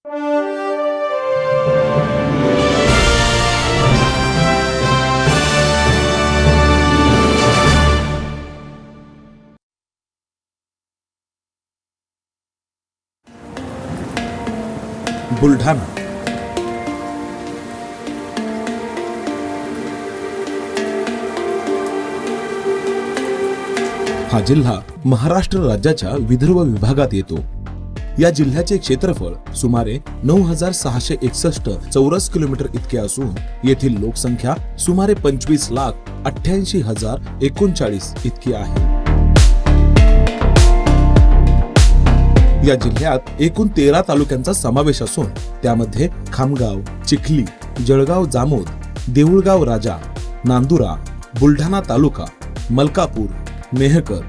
बुलढाणा हा जिल्हा महाराष्ट्र राज्याच्या विदर्भ विभागात येतो। या जिल्ह्याचे क्षेत्रफळ सुमारे 9661 चौरस किलोमीटर इतके असून येथील लोकसंख्या सुमारे 25,88,039 इतकी आहे। या जिल्ह्यात एकूण 13 तालुक्यांचा समावेश असून त्यामध्ये खामगाव, चिखली, जळगाव जामोद, देऊळगाव राजा, नांदुरा, बुलढाणा तालुका, मलकापूर, मेहकर,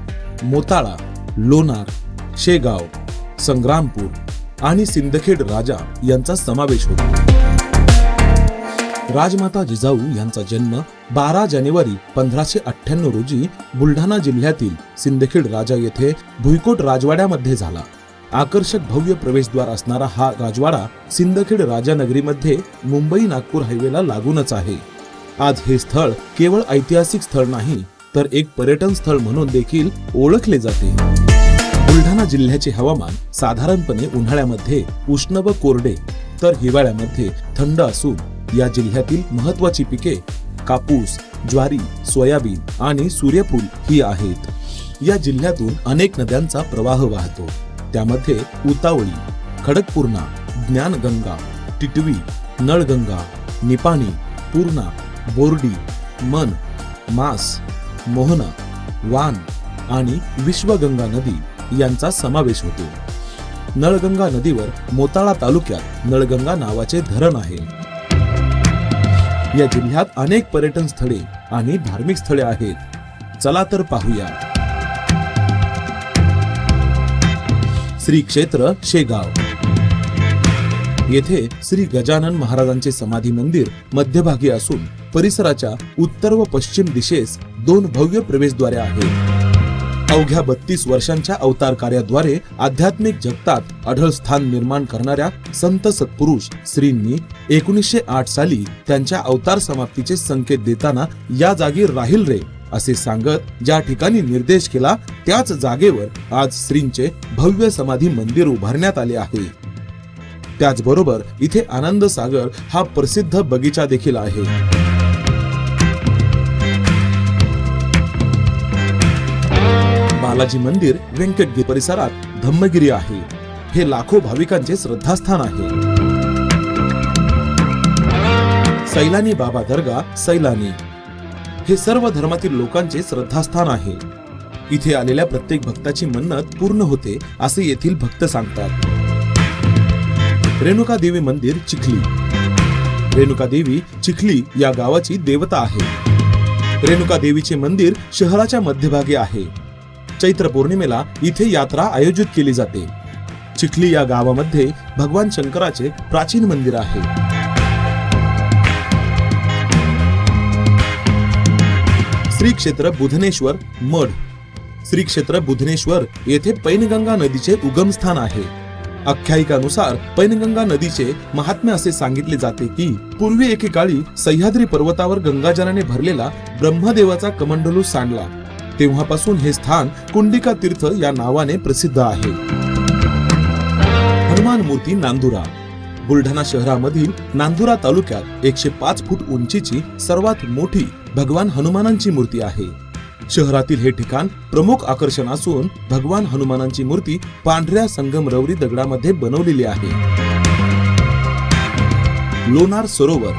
मोताळा, लोणार, शेगाव, संग्रामपूर आणि सिंदखेड राजा यांचा समावेश होतो। राजमाता जिजाऊ यांचा जन्म 12 जानेवारी 1598 रोजी बुलढाणा जिल्ह्यातील सिंदखेड राजा येथे भुईकोट राजवाड्यामध्ये झाला। आकर्षक भव्य प्रवेशद्वार असणारा हा राजवाडा सिंदखेड राजानगरीमध्ये मुंबई नागपूर हायवेला लागूनच आहे। आज हे स्थळ केवळ ऐतिहासिक स्थळ नाही तर एक पर्यटन स्थळ म्हणून देखील ओळखले जाते। बुलढाणा जिल्ह्याचे हवामान साधारणपणे उन्हाळ्यामध्ये उष्ण व कोरडे तर हिवाळ्यामध्ये थंड असून या जिल्ह्यातील महत्त्वाची पिके कापूस, ज्वारी, सोयाबीन आणि सूर्यफूल ही आहेत। या जिल्ह्यातून अनेक नद्यांचा प्रवाह वाहतो। त्यामध्ये उतावळी, खडकपूर्णा, ज्ञानगंगा, टिटवी, नळगंगा, निपाणी, पूर्णा, बोर्डी, मन, मास, मोहना, वान आणि विश्वगंगा नदी यांचा समावेश होतो। नळगंगा नदीवर मोताळा तालुक्यात नळगंगा नावाचे धरण आहे। या जिल्ह्यात अनेक पर्यटन स्थळे आणि धार्मिक स्थळे आहेत। चला तर पाहूया। श्री क्षेत्र शेगाव येथे श्री गजानन महाराजांचे समाधी मंदिर मध्यभागी असून परिसराच्या उत्तर व पश्चिम दिशेस 2 भव्य प्रवेशद्वारे आहेत। अवघ्या 32 वर्षांच्या अवतार कार्याद्वारे आध्यात्मिक जगतात अढळ स्थान निर्माण करणाऱ्या संत सत्पुरुष श्रींनी 1908 साली त्यांच्या अवतार समाप्तीचे संकेत देताना या जागी राहील रे असे सांगत ज्या ठिकाणी निर्देश केला त्याच जागेवर आज श्रींचे भव्य समाधी मंदिर उभारण्यात आले आहे। त्याचबरोबर इथे आनंद सागर हा प्रसिद्ध बगीचा देखील आहे। बालाजी मंदिर व्यंकटगिरी परिसरात धम्मगिरी आहे। हे लाखो भाविकांचे श्रद्धास्थान आहे। सैलानी बाबा दर्गा सैलानी हे सर्व धर्मातील लोकांचे श्रद्धास्थान आहे। इथे आलेल्या प्रत्येक भक्ताची मन्नत पूर्ण होते असे येथील भक्त सांगतात। रेणुका देवी मंदिर चिखली रेणुका देवी चिखली या गावाची देवता आहे। रेणुका देवीचे मंदिर शहराच्या मध्यभागी आहे। चैत्र पौर्णिमेला इथे यात्रा आयोजित केली जाते। चिखली या गावामध्ये भगवान शंकराचे प्राचीन मंदिर आहे। श्री क्षेत्र बुधनेश्वर मठ श्री क्षेत्र बुधनेश्वर येथे पैनगंगा नदीचे उगमस्थान आहे। आख्यायिकानुसार पैनगंगा नदीचे महात्म्य असे सांगितले जाते की पूर्वी एकेकाळी सह्याद्री पर्वतावर गंगाजलाने भरलेला ब्रह्मदेवाचा कमंडलू सांडला। तेव्हापासून हे स्थान कुंडिका तीर्थ या नावाने प्रसिद्ध आहे। हनुमान मूर्ती नांदुरा बुलढाणा शहरामधील नांदुरा तालुक्यात 105 फूट उंचीची सर्वात मोठी भगवान हनुमानांची मूर्ती आहे। शहरातील हे ठिकाण प्रमुख आकर्षण असून भगवान हनुमानांची मूर्ती पांढऱ्या संगमरवरी दगडामध्ये बनवलेली आहे। लोणार सरोवर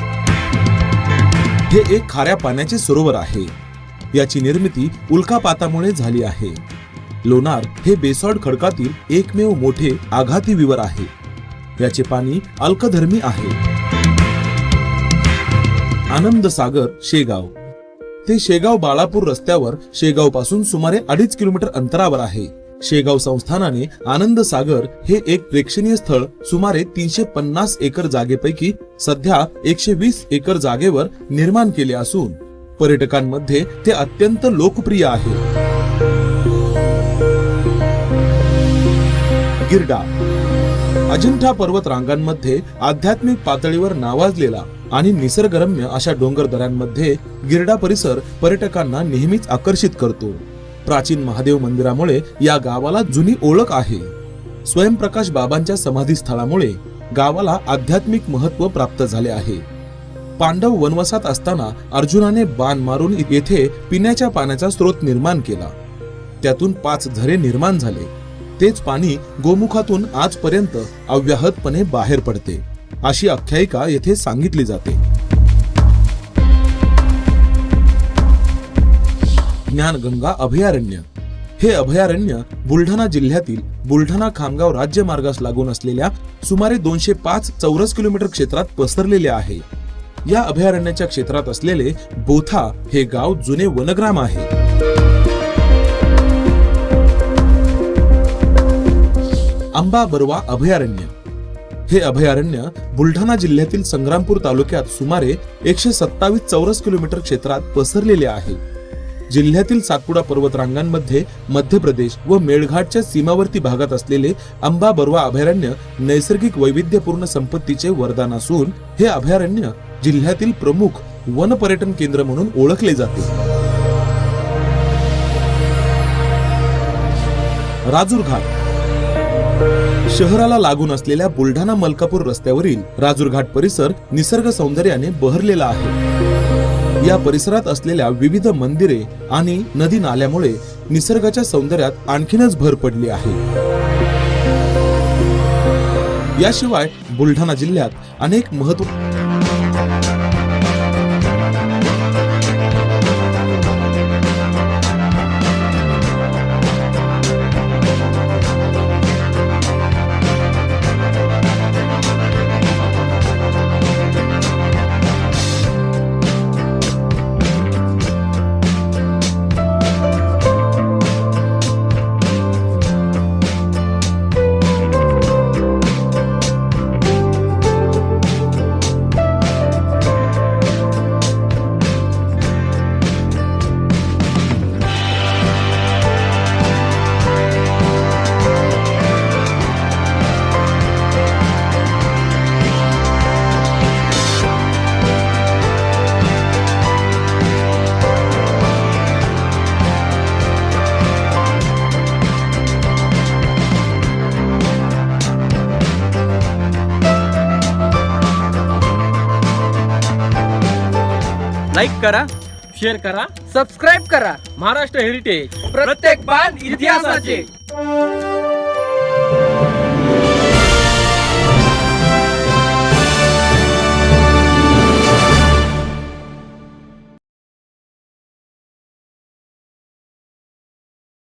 हे एक खाऱ्या पाण्याचे सरोवर आहे। याची निर्मिती उल्कापातामुळे झाली आहे। लोणार हे बेसॉल्ट खडकातील एकमेव मोठे आघाती विवर आहे। याचे पाणी अल्कधर्मी आहे। आनंद सागर शेगाव ते शेगाव बाळापूर रस्त्यावर शेगाव पासून सुमारे 2.5 किलोमीटर अंतरावर आहे। शेगाव संस्थानाने आनंद सागर हे एक प्रेक्षणीय स्थळ सुमारे 350 एकर जागेपैकी सध्या 120 एकर जागेवर निर्माण केले असून पर्यटकांमध्ये ते अत्यंत लोकप्रिय आहे। गिरडा अजिंठा पर्वत रांगांमध्ये आध्यात्मिक पातळीवर नावाजलेला आणि निसर्गरम्य अशा डोंगर दऱ्यांमध्ये गिरडा परिसर पर्यटकांना नेहमीच आकर्षित करतो. प्राचीन महादेव मंदिरामुळे या गावाला जुनी ओळख आहे. स्वयंप्रकाश बाबांच्या समाधी स्थळामुळे गावाला आध्यात्मिक महत्त्व प्राप्त झाले आहे. पांडव वनवासात असताना अर्जुनाने बाण मारून येथे पिण्याच्या पाण्याचा स्रोत निर्माण केला. त्यातून 5 झरे निर्माण झाले. तेच पाणी गोमुखातून आजपर्यंत अव्याहतपणे बाहेर पडते, अशी आख्यायिका येथे सांगितली जाते. ज्ञानगंगा अभयारण्य हे अभयारण्य बुलढाणा जिल्ह्यातील बुलढाणा खामगाव राज्यमार्गास लागून असलेल्या सुमारे 205 चौरस किलोमीटर क्षेत्रात पसरलेले आहे. या अभयारण्याच्या क्षेत्रात असलेले बोथा हे गाव जुने वनग्राम आहे. आंबा बरवा अभयारण्य हे अभयारण्य बुलढाणा जिल्ह्यातील संग्रामपूर तालुक्यात सुमारे 127 चौरस किलोमीटर क्षेत्रात पसरलेले आहे. जिल्ह्यातील सातपुडा पर्वत रांगांमध्ये मध्य प्रदेश व मेळघाटच्या सीमावर्ती भागात असलेले आंबा बरवा अभयारण्य नैसर्गिक वैविध्यपूर्ण संपत्तीचे वरदान असून हे अभयारण्य जिल्ह्यातील प्रमुख वन पर्यटन केंद्र म्हणून ओळखले जाते. राजूर घाट शहराला लागून असलेल्या बुलढाणा मलकापूर रस्त्यावरील राजूर घाट परिसर निसर्ग सौंदर्याने बहरलेला आहे. या परिसरात असलेल्या विविध मंदिरे आणि नदी नाल्यामुळे निसर्गाच्या सौंदर्यात आणखीनच भर पडली आहे. याशिवाय बुलढाणा जिल्ह्यात अनेक लाईक करा, शेअर करा, सबस्क्राईब करा. महाराष्ट्र हेरिटेज, प्रत्येक पान इतिहासाचे.